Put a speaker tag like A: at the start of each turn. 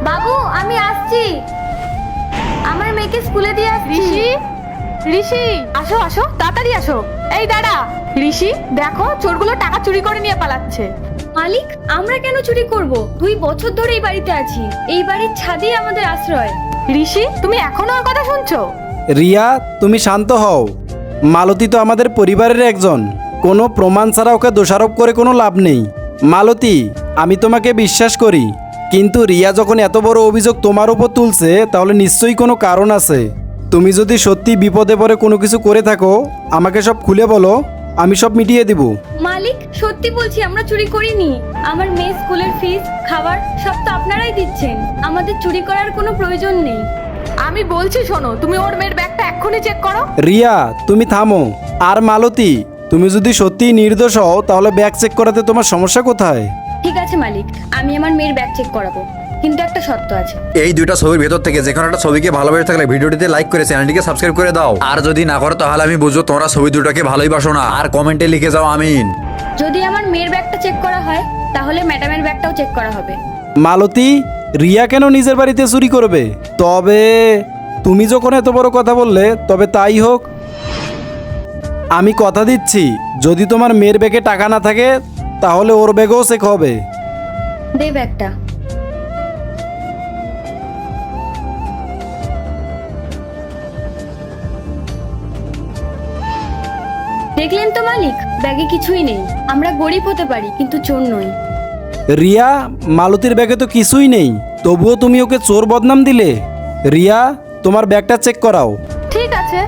A: বাবু আমি আসছি, আমার মেয়েকে স্কুলে দিয়ে আসছি।
B: ঋষি, ঋষি, আসো আসো, তাড়াতাড়ি আসো। এই দাঁড়া। ঋষি, দেখো চোরগুলো টাকা চুরি করে নিয়ে পালাচ্ছে।
A: মালিক, আমরা কেন চুরি করব? 2 বছর ধরে এই বাড়িতে আছি, এই বাড়ির ছাদেই আমাদের আশ্রয়।
B: ঋষি, তুমি এখনো ওর কথা শুনছো?
C: রিয়া, তুমি শান্ত হও। মালতী তো আমাদের পরিবারের একজন। কোনো প্রমাণ ছাড়া ওকে দোষারোপ করে কোনো লাভ নেই। মালতী, আমি তোমাকে বিশ্বাস করি, কিন্তু রিয়া যখন এত বড় অভিযোগ তোমার উপর তুলছে তাহলে নিশ্চয়ই কোনো কারণ আছে। তুমি যদি সত্যি বিপদে পড়ে কোনো কিছু করে থাকো আমাকে সব খুলে বলো, আমি সব মিটিয়ে দিব।
A: মালিক, সত্যি বলছি আমরা চুরি করিনি। আমার মেয়ে স্কুলের ফিস, খাবার সব তো আপনারাই দিচ্ছেন, আমাদের চুরি করার কোনো প্রয়োজন নেই।
B: আমি বলছি শোনো, তুমি ওর মেয়ের ব্যাগটা এক্ষুনি চেক করো।
C: রিয়া, তুমি থামো। আর মালতী, তুমি যদি সত্যিই নির্দোষ হও তাহলে ব্যাগ চেক করাতে তোমার সমস্যা কোথায়?
A: ঠিক আছে মালিক, আমি আমার মেয়ের ব্যাগ চেক করাবো, কিন্তু একটা শর্ত আছে।
D: এই দুইটা ছবির ভেতর থেকে যে কোনো একটা ছবিকে ভালোবেসে থাকলে ভিডিওটিতে লাইক করে চ্যানেলটিকে সাবস্ক্রাইব করে দাও। আর যদি না করো তাহলে আমি বুঝবো তোমরা ছবি দুটোকে ভালোই বাসো না। আর কমেন্টে লিখে যাও আমিন।
A: যদি আমার মেয়ের ব্যাগটা চেক করা হয় তাহলে ম্যাডামের ব্যাগটাও চেক করা হবে।
C: মালতী, রিয়া কেন নিজের বাড়িতে চুরি করবে? তবে তুমি যখন এত বড় কথা বললে তবে তাই হোক। আমি কথা দিচ্ছি, যদি তোমার মেয়ের ব্যাগে টাকা না থাকে তাহলে ওর ব্যাগও চেক হবে।
A: দে ব্যাগটা। দেখলেন তো মালিক, ব্যাগে কিছুই নেই। আমরা গরিব হতে পারি কিন্তু চোর নই।
C: রিয়া, মালতীর ব্যাগে তো কিছুই নেই, তবুও তুমি ওকে চোর বদনাম দিলে। রিয়া, তোমার ব্যাগটা চেক করাও।
B: ঠিক আছে।